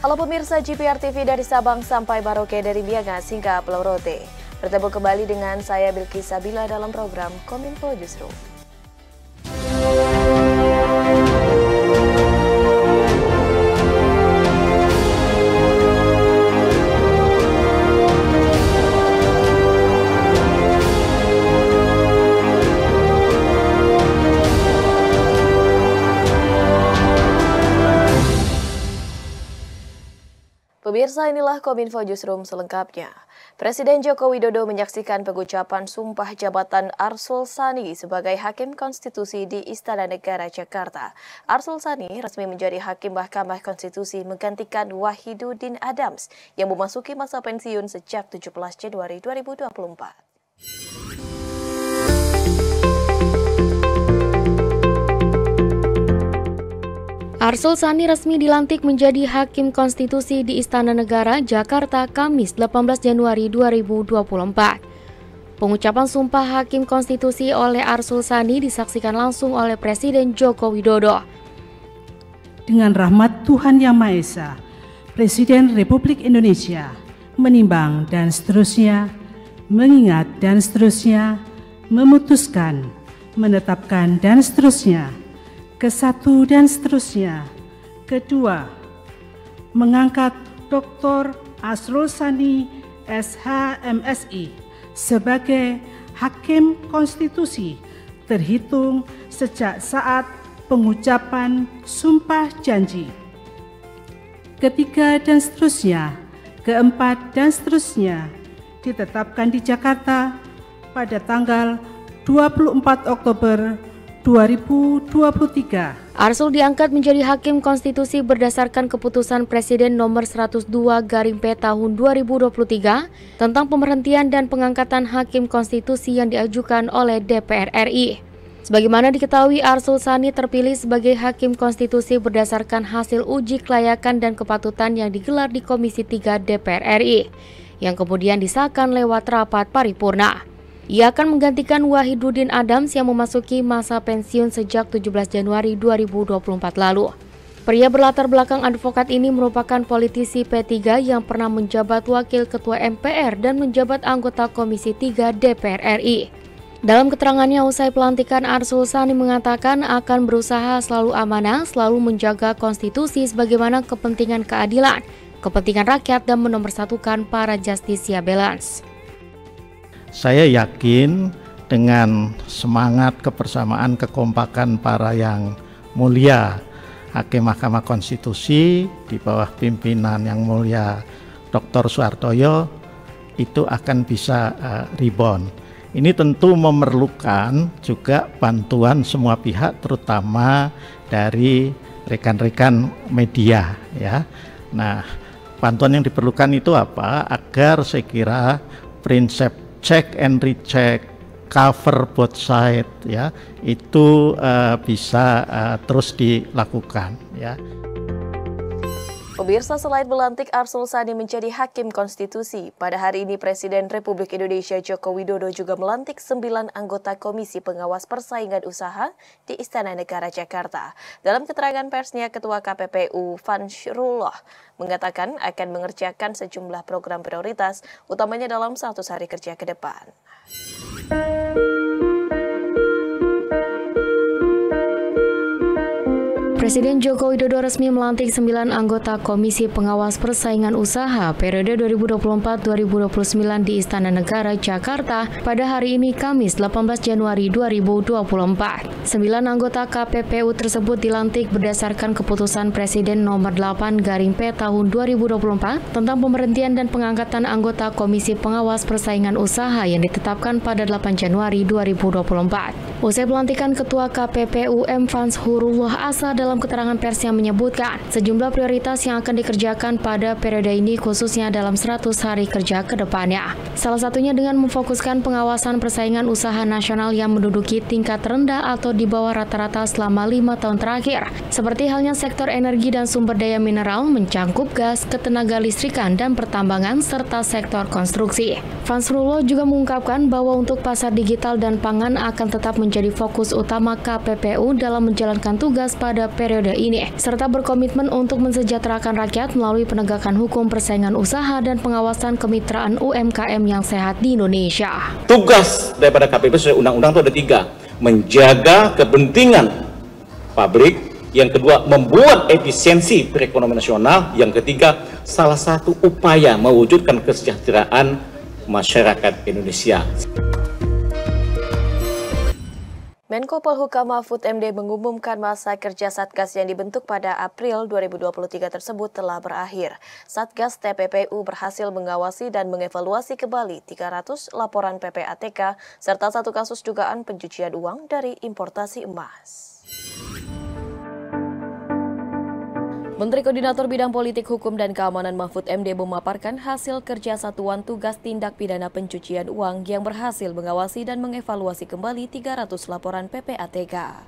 Halo pemirsa GPR TV dari Sabang sampai Merauke, dari Miangas hingga Pulau Rote. Bertemu kembali dengan saya Bilqis Sabila dalam program Kominfo Justru. Pemirsa, inilah Kominfo Justrum selengkapnya. Presiden Joko Widodo menyaksikan pengucapan sumpah jabatan Arsul Sani sebagai Hakim Konstitusi di Istana Negara Jakarta. Arsul Sani resmi menjadi Hakim Mahkamah Konstitusi menggantikan Wahidudin Adams yang memasuki masa pensiun sejak 17 Januari 2024. Arsul Sani resmi dilantik menjadi Hakim Konstitusi di Istana Negara, Jakarta, Kamis 18 Januari 2024. Pengucapan sumpah Hakim Konstitusi oleh Arsul Sani disaksikan langsung oleh Presiden Joko Widodo. Dengan rahmat Tuhan Yang Maha Esa, Presiden Republik Indonesia menimbang dan seterusnya, mengingat dan seterusnya, memutuskan, menetapkan dan seterusnya, ke-1 dan seterusnya. Kedua, mengangkat Dr. Arsul Sani SH MSI sebagai Hakim Konstitusi terhitung sejak saat pengucapan sumpah janji. Ketiga dan seterusnya, keempat dan seterusnya ditetapkan di Jakarta pada tanggal 24 Oktober 2023. Arsul diangkat menjadi Hakim Konstitusi berdasarkan keputusan Presiden nomor 102/P tahun 2023 tentang pemberhentian dan pengangkatan Hakim Konstitusi yang diajukan oleh DPR RI. Sebagaimana diketahui, Arsul Sani terpilih sebagai Hakim Konstitusi berdasarkan hasil uji kelayakan dan kepatutan yang digelar di Komisi 3 DPR RI, yang kemudian disahkan lewat rapat paripurna. Ia akan menggantikan Wahidudin Adams yang memasuki masa pensiun sejak 17 Januari 2024 lalu. Pria berlatar belakang advokat ini merupakan politisi P3 yang pernah menjabat Wakil Ketua MPR dan menjabat anggota Komisi 3 DPR RI. Dalam keterangannya usai pelantikan, Arsul Sani mengatakan akan berusaha selalu amanah, selalu menjaga konstitusi sebagaimana kepentingan keadilan, kepentingan rakyat, dan menomorsatukan para justisia balance. Saya yakin dengan semangat kebersamaan, kekompakan para yang mulia Hakim Mahkamah Konstitusi di bawah pimpinan yang mulia Dr. Soehartoyo itu akan bisa rebound. Ini tentu memerlukan juga bantuan semua pihak, terutama dari rekan-rekan media ya. Nah, bantuan yang diperlukan itu apa? Agar saya kira prinsip check and recheck, cover both side ya, itu bisa terus dilakukan ya. Pemirsa, selain melantik Arsul Sani menjadi Hakim Konstitusi, pada hari ini Presiden Republik Indonesia Joko Widodo juga melantik 9 anggota Komisi Pengawas Persaingan Usaha di Istana Negara Jakarta. Dalam keterangan persnya, Ketua KPPU Fansrullah mengatakan akan mengerjakan sejumlah program prioritas, utamanya dalam 100 hari kerja ke depan. Presiden Joko Widodo resmi melantik 9 anggota Komisi Pengawas Persaingan Usaha periode 2024-2029 di Istana Negara Jakarta pada hari ini Kamis 18 Januari 2024. 9 anggota KPPU tersebut dilantik berdasarkan keputusan Presiden nomor 8/P tahun 2024 tentang pemberhentian dan pengangkatan anggota Komisi Pengawas Persaingan Usaha yang ditetapkan pada 8 Januari 2024. Usai pelantikan, Ketua KPPU M. Fansrullah Asa dalam keterangan persnya menyebutkan sejumlah prioritas yang akan dikerjakan pada periode ini khususnya dalam 100 hari kerja ke depannya. Salah satunya dengan memfokuskan pengawasan persaingan usaha nasional yang menduduki tingkat rendah atau di bawah rata-rata selama 5 tahun terakhir, seperti halnya sektor energi dan sumber daya mineral, mencangkup gas, ketenaga listrikan, dan pertambangan, serta sektor konstruksi. Fansrullah juga mengungkapkan bahwa untuk pasar digital dan pangan akan tetap menjadi menjadi fokus utama KPPU dalam menjalankan tugas pada periode ini, serta berkomitmen untuk mensejahterakan rakyat melalui penegakan hukum persaingan usaha dan pengawasan kemitraan UMKM yang sehat di Indonesia. Tugas daripada KPPU sesuai undang-undang itu ada 3, menjaga kepentingan pabrik, yang kedua membuat efisiensi perekonomian nasional, yang ketiga salah satu upaya mewujudkan kesejahteraan masyarakat Indonesia. Menko Polhukam Mahfud MD mengumumkan masa kerja Satgas yang dibentuk pada April 2023 tersebut telah berakhir. Satgas TPPU berhasil mengawasi dan mengevaluasi kembali 300 laporan PPATK serta 1 kasus dugaan pencucian uang dari importasi emas. Menteri Koordinator Bidang Politik, Hukum, dan Keamanan Mahfud MD memaparkan hasil kerja Satuan Tugas Tindak Pidana Pencucian Uang yang berhasil mengawasi dan mengevaluasi kembali 300 laporan PPATK.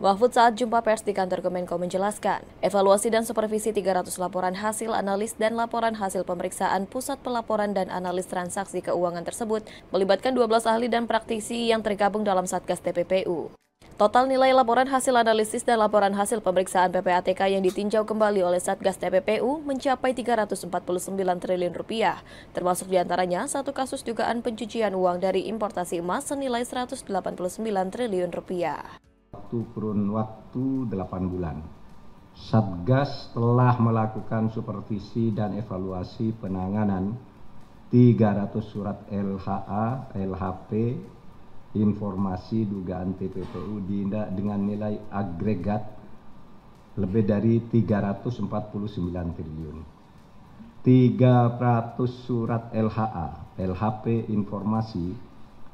Mahfud saat jumpa pers di kantor Kemenko menjelaskan, evaluasi dan supervisi 300 laporan hasil analis dan laporan hasil pemeriksaan Pusat Pelaporan dan Analis Transaksi Keuangan tersebut melibatkan 12 ahli dan praktisi yang tergabung dalam Satgas TPPU. Total nilai laporan hasil analisis dan laporan hasil pemeriksaan PPATK yang ditinjau kembali oleh Satgas TPPU mencapai 349 triliun rupiah, termasuk diantaranya 1 kasus dugaan pencucian uang dari importasi emas senilai 189 triliun rupiah. Kurun waktu 8 bulan, Satgas telah melakukan supervisi dan evaluasi penanganan 300 surat LHA, LHP, informasi dugaan TPPU dengan nilai agregat lebih dari 349 triliun. 300 surat LHA, LHP informasi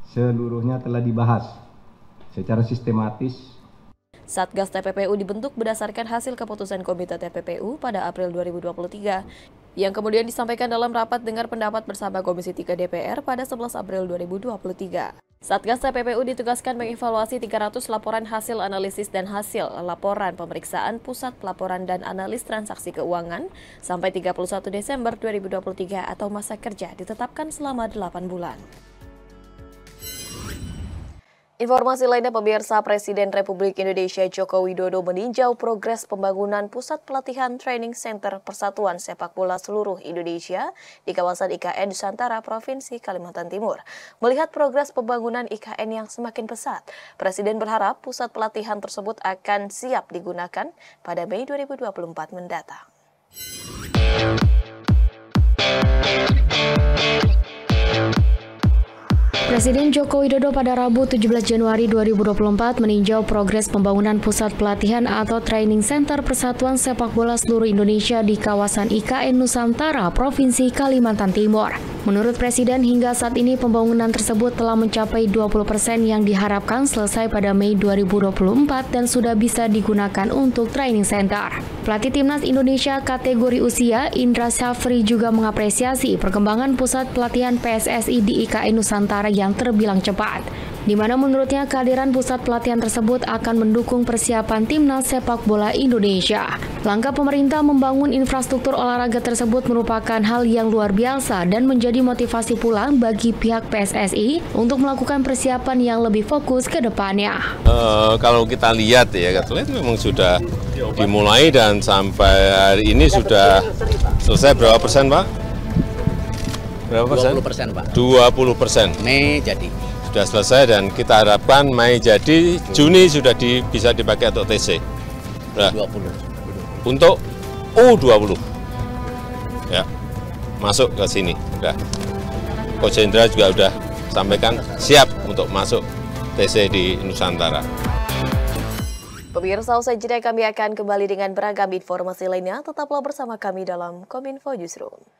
seluruhnya telah dibahas secara sistematis. Satgas TPPU dibentuk berdasarkan hasil keputusan Komite TPPU pada April 2023 yang kemudian disampaikan dalam rapat dengar pendapat bersama Komisi 3 DPR pada 11 April 2023. Satgas TPPU ditugaskan mengevaluasi 300 laporan hasil analisis dan hasil laporan pemeriksaan Pusat Pelaporan dan Analis Transaksi Keuangan sampai 31 Desember 2023 atau masa kerja ditetapkan selama 8 bulan. Informasi lainnya, pemirsa, Presiden Republik Indonesia Joko Widodo meninjau progres pembangunan Pusat Pelatihan Training Center Persatuan Sepak Bola Seluruh Indonesia di kawasan IKN Nusantara, Provinsi Kalimantan Timur. Melihat progres pembangunan IKN yang semakin pesat, Presiden berharap pusat pelatihan tersebut akan siap digunakan pada Mei 2024 mendatang. Presiden Joko Widodo pada Rabu 17 Januari 2024 meninjau progres pembangunan Pusat Pelatihan atau Training Center Persatuan Sepak Bola Seluruh Indonesia di kawasan IKN Nusantara, Provinsi Kalimantan Timur. Menurut Presiden, hingga saat ini pembangunan tersebut telah mencapai 20% yang diharapkan selesai pada Mei 2024 dan sudah bisa digunakan untuk training center. Pelatih Timnas Indonesia kategori usia, Indra Syafri, juga mengapresiasi perkembangan Pusat Pelatihan PSSI di IKN Nusantara yang terbilang cepat, di mana menurutnya kehadiran pusat pelatihan tersebut akan mendukung persiapan Timnas Sepak Bola Indonesia. Langkah pemerintah membangun infrastruktur olahraga tersebut merupakan hal yang luar biasa dan menjadi motivasi pula bagi pihak PSSI untuk melakukan persiapan yang lebih fokus ke depannya. Kalau kita lihat ya, memang sudah dimulai dan sampai hari ini sudah selesai berapa persen, Pak? Berapa persen? 20% Pak. 20%. Mei jadi. Sudah selesai dan kita harapkan Mei jadi, Juni sudah bisa dipakai untuk TC. Nah, 20. Untuk U20. Ya, masuk ke sini. Udah. Coach Hendra juga udah sampaikan siap untuk masuk TC di Nusantara. Pemirsa, usai jeda kami akan kembali dengan beragam informasi lainnya. Tetaplah bersama kami dalam Kominfo Newsroom.